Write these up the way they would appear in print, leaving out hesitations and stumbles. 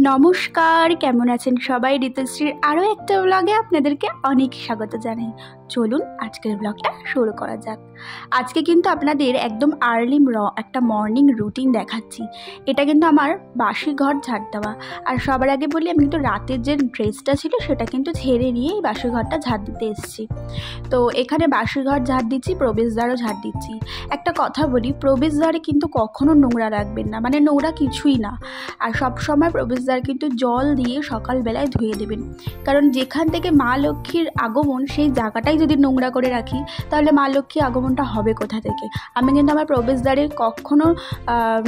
নমস্কার, কেমন আছেন সবাই? ঋতুশ্রীর আরও একটা ব্লগে আপনাদেরকে অনেক স্বাগত জানাই। চলুন আজকের ব্লগটা শুরু করা যাক। আজকে কিন্তু আপনাদের একদম আর্লি একটা মর্নিং রুটিন দেখাচ্ছি। এটা কিন্তু আমার বাসি ঘর ঝাড় দেওয়া। আর সবার আগে বলি, আমি কিন্তু রাতের যে ড্রেসটা ছিল সেটা কিন্তু ঝেড়ে নিয়ে এই বাসি ঘরটা ঝাড় দিতে এসেছি। তো এখানে বাসি ঘর ঝাড় দিচ্ছি, প্রবেশদ্বারও ঝাড় দিচ্ছি। একটা কথা বলি, প্রবেশদ্বারে কিন্তু কখনো নোংরা রাখবেন না, মানে নোংরা কিছুই না। আর সবসময় প্রবেশদ্বার কিন্তু জল দিয়ে সকালবেলায় ধুয়ে দেবেন, কারণ যেখান থেকে মা লক্ষ্মীর আগমন সেই জায়গাটাই যদি নোংরা করে রাখি তাহলে মা লক্ষ্মীর আগমনটা হবে কোথা থেকে? আমি কিন্তু আমার প্রবেশদ্বারে কখনো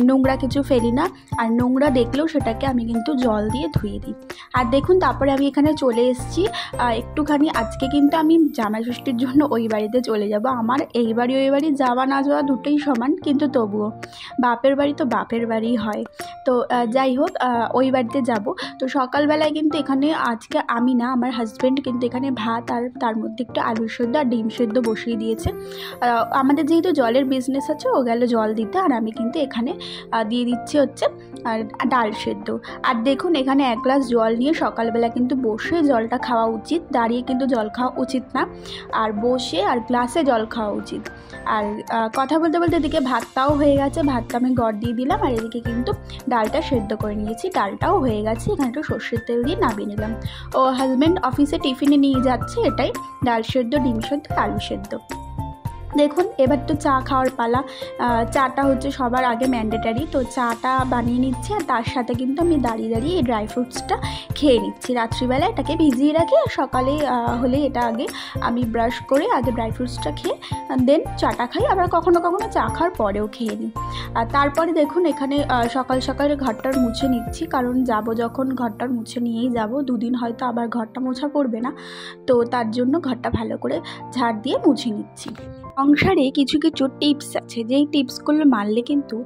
নোংরা কিছু ফেলি না, আর নোংরা দেখলেও সেটাকে আমি কিন্তু জল দিয়ে ধুয়ে দিই। আর দেখুন, তারপরে আমি এখানে চলে এসেছি একটুখানি। আজকে কিন্তু আমি জামাই ষষ্ঠীর জন্য ওই বাড়িতে চলে যাব। আমার এই বাড়ি ওই বাড়ি যাওয়া না যাওয়া দুটোই সমান, কিন্তু তবুও বাপের বাড়ি তো বাপের বাড়ি হয়। তো যাই হোক, ওই বাড়িতে যাব। তো সকালবেলায় কিন্তু এখানে আজকে আমি না, আমার হাজব্যান্ড কিন্তু এখানে ভাত আর তার মধ্যে একটু আলু সেদ্ধ আর ডিম সেদ্ধ বসিয়ে দিয়েছে। আমাদের যেহেতু জলের বিজনেস আছে, ও গেল জল দিতে, আর আমি কিন্তু এখানে দিয়ে দিচ্ছি হচ্ছে ডাল সেদ্ধ। আর দেখুন, এখানে এক গ্লাস জল নিয়ে সকালবেলা কিন্তু বসে জলটা খাওয়া উচিত, দাঁড়িয়ে কিন্তু জল খাওয়া উচিত না। আর বসে আর গ্লাসে জল খাওয়া উচিত। আর কথা বলতে বলতে এদিকে ভাতটাও হয়ে গেছে, ভাতটা আমি গড় দিয়ে দিলাম। আর এদিকে কিন্তু ডালটা সেদ্ধ করে নিয়েছি, ডালটাও হয়ে গেছে। এখানে একটু সর্ষের তেল দিয়ে নামিয়ে নিলাম। ও হাজব্যান্ড অফিসে টিফিনে নিয়ে যাচ্ছে এটাই, ডাল সেদ্ধ, ডিম সেদ্ধ, আলু সেদ্ধ। দেখুন, এবার তো চা খাওয়ার পালা। চাটা হচ্ছে সবার আগে ম্যান্ডেটারি, তো চাটা বানিয়ে নিচ্ছি। আর তার সাথে কিন্তু আমি দাঁড়িয়ে দাঁড়িয়ে এই ড্রাই ফ্রুটসটা খেয়ে নিচ্ছি। রাত্রিবেলা এটাকে ভিজিয়ে রাখি, আর সকালে হলে এটা আগে আমি ব্রাশ করে আগে ড্রাই ফ্রুটসটা খেয়ে দেন চাটা খাই। আবার কখনো কখনো চা খাওয়ার পরেও খেয়ে নিই। আর তারপরে দেখুন, এখানে সকাল সকাল ঘরটার মুছে নিচ্ছি, কারণ যাব যখন ঘরটার মুছে নিয়েই যাব। দুদিন হয়তো আবার ঘরটা মোছা পড়বে না, তো তার জন্য ঘরটা ভালো করে ঝাড় দিয়ে মুছে নিচ্ছি। সংসারে কিছু কিছু টিপস আছে, যেই টিপসগুলো মানলে কিন্তু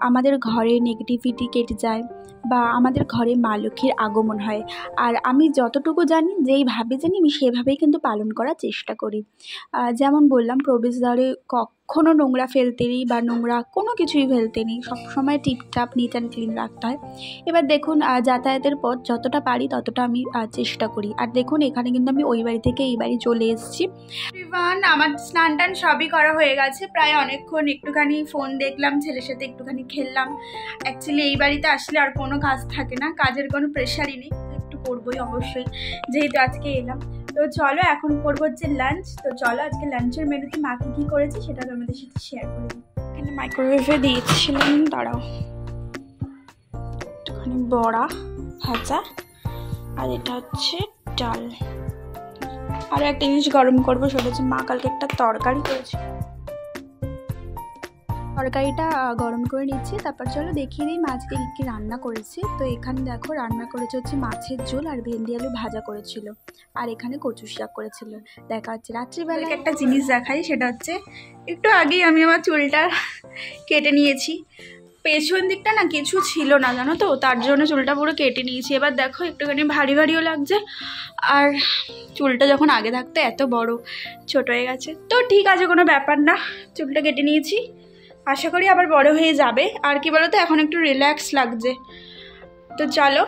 আমাদের ঘরে নেগেটিভিটি কেটে যায়, বা আমাদের ঘরে মা লক্ষ্মীর আগমন হয়। আর আমি যতটুকু জানি, যেইভাবে জানি, আমি সেভাবেই কিন্তু পালন করার চেষ্টা করি। যেমন বললাম, প্রবেশদ্বারে কখনো নোংরা ফেলতে নেই, বা নোংরা কোনো কিছুই ফেলতে নেই। সবসময় টিপটাপ নিট অ্যান্ড ক্লিন রাখতে হয়। এবার দেখুন, যাতায়াতের পথ যতটা পারি ততটা আমি চেষ্টা করি। আর দেখুন, এখানে কিন্তু আমি ওই বাড়ি থেকে এই বাড়ি চলে এসেছি। আমার স্নান টান সবই করা হয়ে গেছে, প্রায় অনেকক্ষণ একটুখানি ফোন দেখলাম, ছেলের সাথে একটুখানি খেললাম। অ্যাকচুয়ালি এই বাড়িতে আসলে আর কোনো কাজ থাকে না, কাজের কোনো প্রেশারই নেই, একটু করবোই অবশ্যই, যেহেতু আজকে এলাম। তো চলো, এখন করবো হচ্ছে লাঞ্চ। তো চলো, আজকে লাঞ্চের মেনুতে মা কী করেছে সেটা তোমাদের সাথে শেয়ার করে দিই। এখানে মাইক্রোওয়েভে দিয়েছিলাম, দাঁড়াও, একটুখানি বড়া ভাজা, আর এটা হচ্ছে ডাল। আর একটা জিনিস গরম করবো, সেটা হচ্ছে মা কালকে একটা তরকারি করেছে, তরকারিটা গরম করে নিচ্ছি। তারপর চলো দেখিয়ে দিই মা আজকে কী রান্না করেছি। তো এখানে দেখো, রান্না করেছে হচ্ছে মাছের ঝোল, আর ভেন্ডি আলু ভাজা করেছিল, আর এখানে কচু শাক করেছিল। দেখা হচ্ছে রাত্রিবেলা। একটা জিনিস দেখাই, সেটা হচ্ছে একটু আগেই আমি আমার চুলটা কেটে নিয়েছি। পেছন দিকটা না কিছু ছিল না, জানো তো, তার জন্য চুলটা পুরো কেটে নিয়েছি। এবার দেখো, একটুখানি ভারী ভারীও লাগছে। আর চুলটা যখন আগে থাকতে এত বড়, ছোট হয়ে গেছে। তো ঠিক আছে, কোনো ব্যাপার না, চুলটা কেটে নিয়েছি, আশা করি আবার বড় হয়ে যাবে। আর কি বলো তো, এখন একটু রিল্যাক্স লাগছে। তো চলো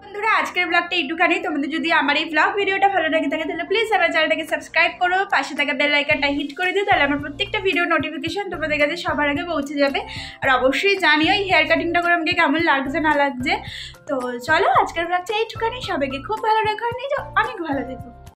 বন্ধুরা, আজকের ব্লগটা একটুখানি। তোমাদের যদি আমার এই ব্লগ ভিডিওটা ভালো লাগে থাকে, তাহলে প্লিজ আমার চ্যানেলটাকে সাবস্ক্রাইব করো, পাশে থাকা বেল আইকনটা হিট করে দিও, তাহলে আমার প্রত্যেকটা ভিডিও নোটিফিকেশন তোমাদের কাছে সবার আগে পৌঁছে যাবে। আর অবশ্যই জানিও এই হেয়ার কাটিংটা করে আমাকে কেমন লাগছে না লাগছে। তো চলো, আজকের ব্লগটা এইটুখানি। সবাইকে খুব ভালো রেখো, নিজে অনেক ভালো থেকো।